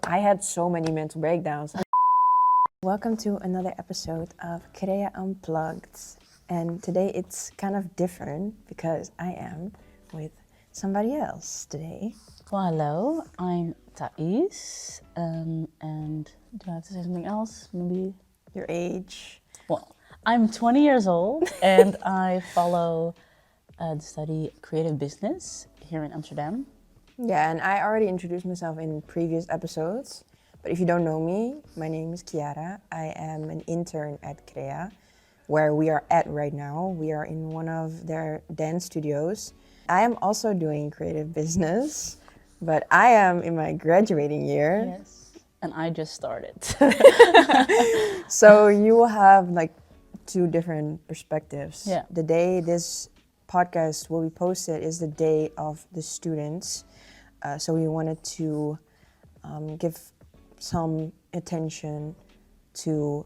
I had so many mental breakdowns. Welcome to another episode of CREA Unplugged. And today it's kind of different because I am with somebody else today. Well, hello, I'm Thais, and do I have to say something else? Maybe Your age. Well, I'm 20 years old and I follow the study creative business here in Amsterdam. Yeah, and I already introduced myself in previous episodes. But if you don't know me, my name is Chiara. I am an intern at CREA, where we are at right now. We are in one of their dance studios. I am also doing creative business, but I am in my graduating year. Yes, and I just started. So you will have like two different perspectives. Yeah. The day this podcast will be posted is the day of the students. So we wanted to give some attention to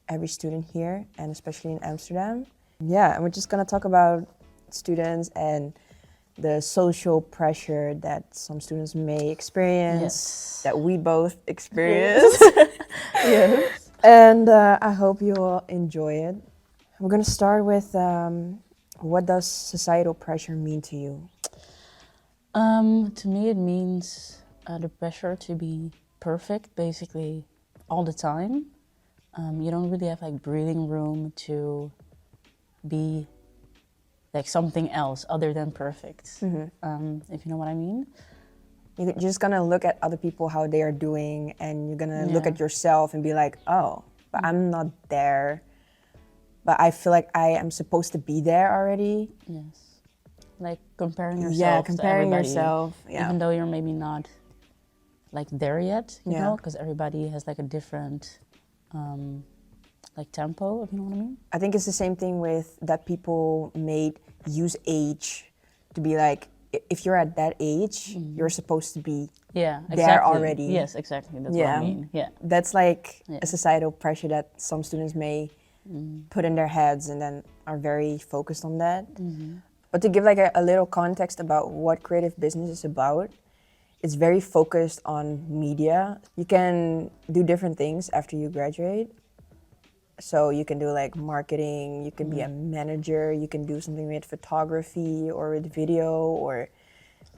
every student here, and especially in Amsterdam. Yeah, and we're just gonna talk about students and the social pressure that some students may experience, Yes. that we both experience. Yes. And I hope you will enjoy it. We're gonna start with what does societal pressure mean to you? To me, it means the pressure to be perfect, basically, all the time. You don't really have like breathing room to be like something else other than perfect. If you know what I mean. You're just gonna look at other people, how they are doing, and you're gonna look Yeah. at yourself and be like, oh, but I'm not there. But I feel like I am supposed to be there already. Yes. Like comparing yourself Yeah, to comparing everybody, yourself. Yeah. even though you're maybe not like there yet, you Yeah. know, because everybody has like a different like tempo, if you know what I mean. I think it's the same thing with that people may use age to be like, if you're at that age, you're supposed to be. Yeah, There exactly. already. Yes, exactly. That's what Yeah. I mean. Yeah. That's like Yeah. a societal pressure that some students may put in their heads and then are very focused on that. But to give like a little context about what creative business is about, it's very focused on media. You can do different things after you graduate. So you can do like marketing, you can be a manager, you can do something with photography or with video, or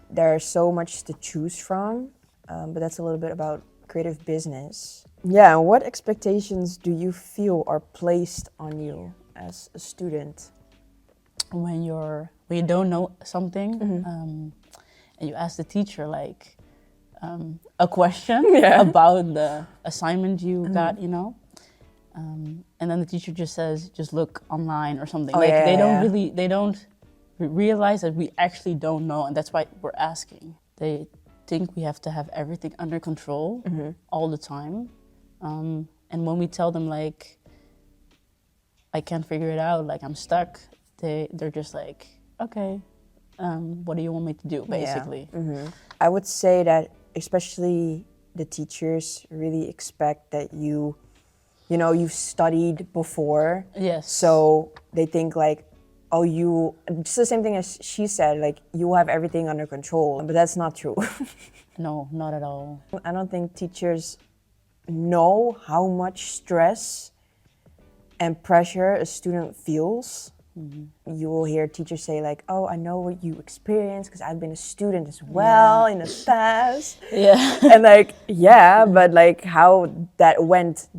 there's so much to choose from. But that's a little bit about creative business. Yeah, what expectations do you feel are placed on you as a student? When you don't know something, and you ask the teacher like a question Yeah. about the assignment you got, you know, and then the teacher just says, just look online or something. Oh, Like yeah, they don't yeah. really, they don't realize that we actually don't know, and that's why we're asking. They think we have to have everything under control all the time, and when we tell them like, I can't figure it out, like I'm stuck, they're just like, okay, what do you want me to do, basically. I would say that especially the teachers really expect that you've studied before. Yes. So they think like, oh, just the same thing as she said, like you have everything under control, but that's not true. No, not at all. I don't think teachers know how much stress and pressure a student feels. You will hear teachers say like, oh, I know what you experience because I've been a student as well in the past. Yeah. And like, yeah, but like how that went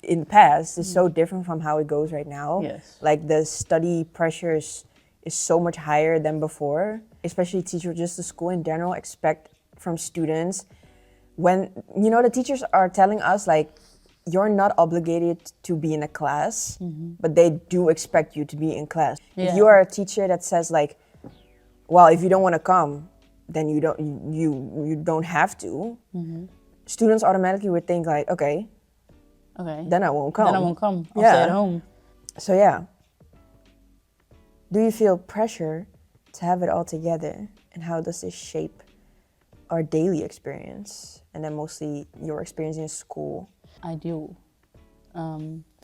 in the past is so different from how it goes right now. Yes. Like the study pressures is so much higher than before. Especially teachers, just the school in general, expect from students when, the teachers are telling us like, you're not obligated to be in a class, but they do expect you to be in class. If Yeah. you are a teacher that says like, well, if you don't want to come, then you don't have to. Students automatically would think like, okay, Okay. then I won't come. Then I won't come. I'll Yeah. stay at home. So yeah. Do you feel pressure to have it all together? And how does this shape our daily experience? And then mostly your experience in school. I do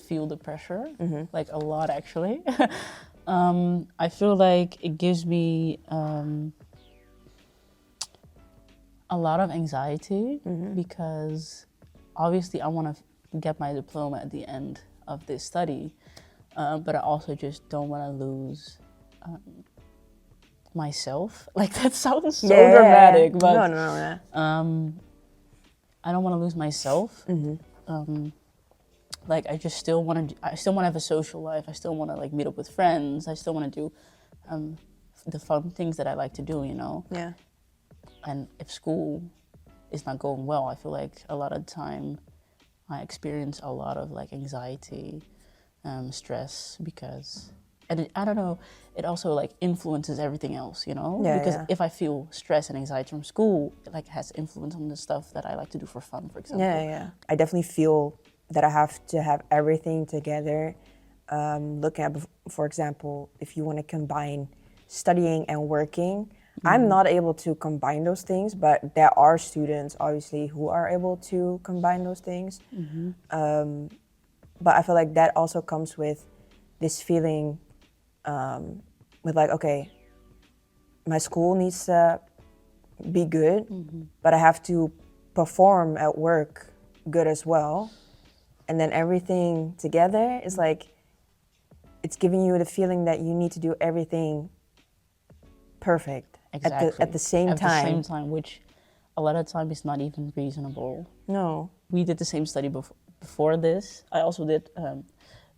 feel the pressure, like a lot actually. I feel like it gives me A lot of anxiety because obviously I want to get my diploma at the end of this study, but I also just don't want to lose myself. Like that sounds so dramatic, but no. I don't want to lose myself. Like I still want to have a social life. I still want to like meet up with friends. I still want to do the fun things that I like to do, you know. Yeah. And if school is not going well, I feel like a lot of the time I experience a lot of like anxiety, stress, because, and I don't know, it also like influences everything else, you know? Yeah, because yeah. if I feel stress and anxiety from school, it like has influence on the stuff that I like to do for fun, for example. Yeah. I definitely feel that I have to have everything together. Looking at, for example, if you want to combine studying and working, I'm not able to combine those things, but there are students, obviously, who are able to combine those things. But I feel like that also comes with this feeling with like, okay, my school needs to be good, but I have to perform at work good as well. And then everything together is like, it's giving you the feeling that you need to do everything perfect Exactly. at the same time. At the same time, which a lot of time is not even reasonable. No. We did the same study before this. I also did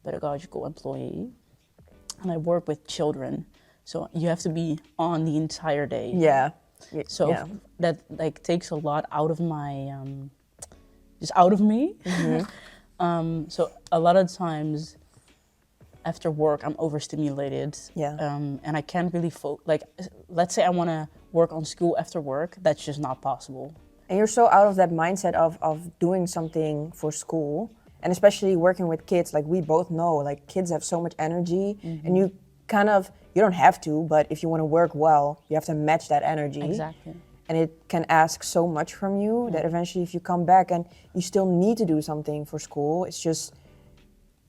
pedagogical employee, and I work with children. So you have to be on the entire day. Yeah. So that like takes a lot out of my, just out of me. So a lot of times after work, I'm overstimulated. Yeah. And I can't really like, let's say I want to work on school after work, that's just not possible. And you're so out of that mindset of doing something for school, and especially working with kids, like we both know, like kids have so much energy, and you don't have to, but if you want to work well, you have to match that energy. Exactly. And it can ask so much from you that eventually if you come back and you still need to do something for school, it's just,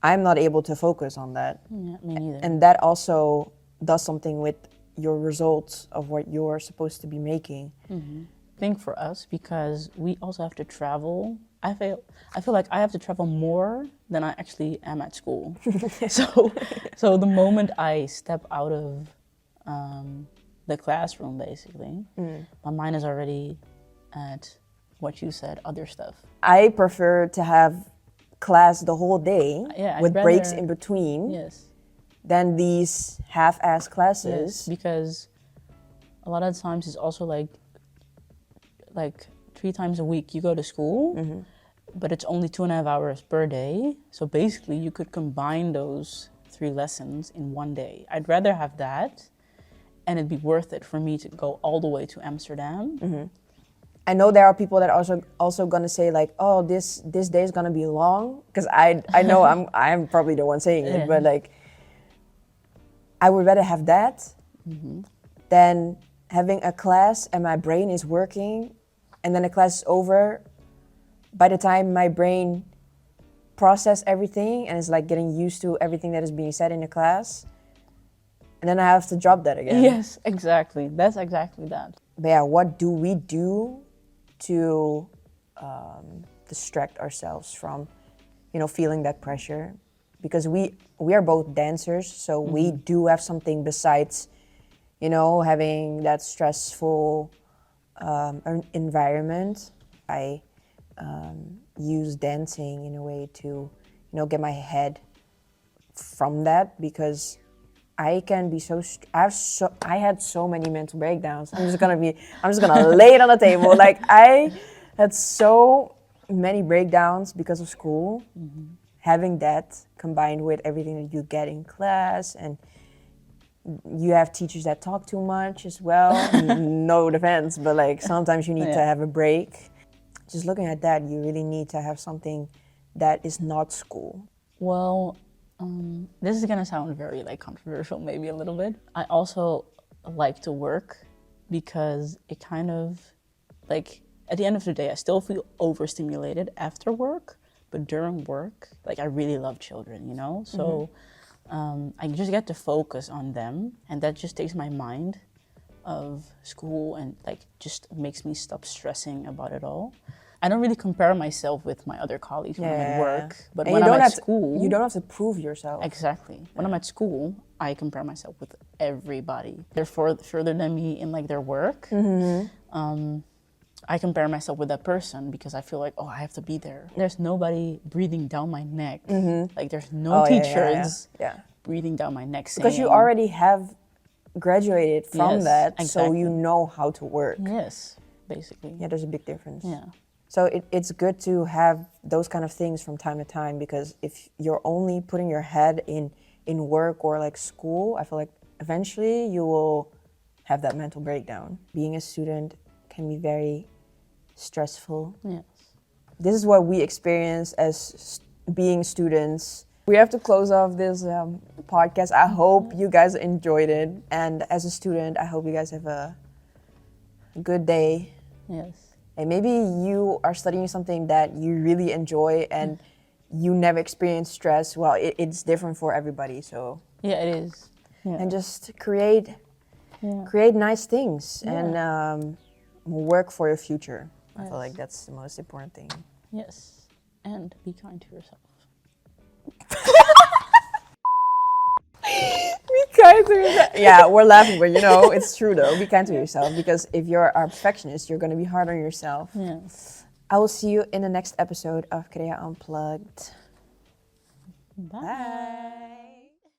I'm not able to focus on that. Yeah, me neither. And that also does something with your results of what you're supposed to be making. I think for us, because we also have to travel, I feel like I have to travel more than I actually am at school. So the moment I step out of the classroom, basically, my mind is already at what you said, other stuff. I prefer to have class the whole day with breaks in between than these half-ass classes. Yes, because a lot of times it's also like 3 times a week you go to school, but it's only 2.5 hours per day. So basically you could combine those 3 lessons in one day. I'd rather have that, and it'd be worth it for me to go all the way to Amsterdam. I know there are people that are also gonna say like, oh, this day is gonna be long, because I know I'm probably the one saying it, but like, I would rather have that than having a class and my brain is working, and then the class is over. By the time my brain process everything and is like getting used to everything that is being said in the class, and then I have to drop that again. Yes, exactly. That's exactly that. But yeah, what do we do to distract ourselves from, feeling that pressure? Because we are both dancers, so we do have something besides, having that stressful environment. I use dancing in a way to, get my head from that, because I can be I had so many mental breakdowns. I'm just gonna lay it on the table. Like, I had so many breakdowns because of school. Having that combined with everything that you get in class, and you have teachers that talk too much as well. No defense, but like sometimes you need to have a break. Just looking at that, you really need to have something that is not school. Well, this is gonna sound very like controversial, maybe a little bit. I also like to work because it kind of like, at the end of the day, I still feel overstimulated after work, but during work, like, I really love children, So I just get to focus on them, and that just takes my mind of school and like just makes me stop stressing about it all. I don't really compare myself with my other colleagues when I'm at work, but and when I'm at school, you don't have to prove yourself. exactly. When I'm at school, I compare myself with everybody. They're further than me in like their work. I compare myself with that person because I feel like, oh, I have to be there. There's nobody breathing down my neck. Like there's no teachers breathing down my neck saying, because you already have graduated from Yes, that, so exactly. you know how to work. yes, basically. Yeah, there's a big difference. Yeah. So it's good to have those kind of things from time to time, because if you're only putting your head in work or like school, I feel like eventually you will have that mental breakdown. Being a student can be very stressful. Yes. This is what we experience as being students. We have to close off this podcast. I hope you guys enjoyed it. And as a student, I hope you guys have a good day. Yes. And maybe you are studying something that you really enjoy and you never experience stress. Well, it's different for everybody. So Yeah, it is. Yeah. and just create nice things and work for your future. I feel like that's the most important thing. Yes. And be kind to yourself. Be kind to yourself. Yeah, we're laughing, but you know, it's true though. Be kind to yourself, because if you're a perfectionist, you're going to be hard on yourself. Yes. I will see you in the next episode of CREA Unplugged. Bye. Bye.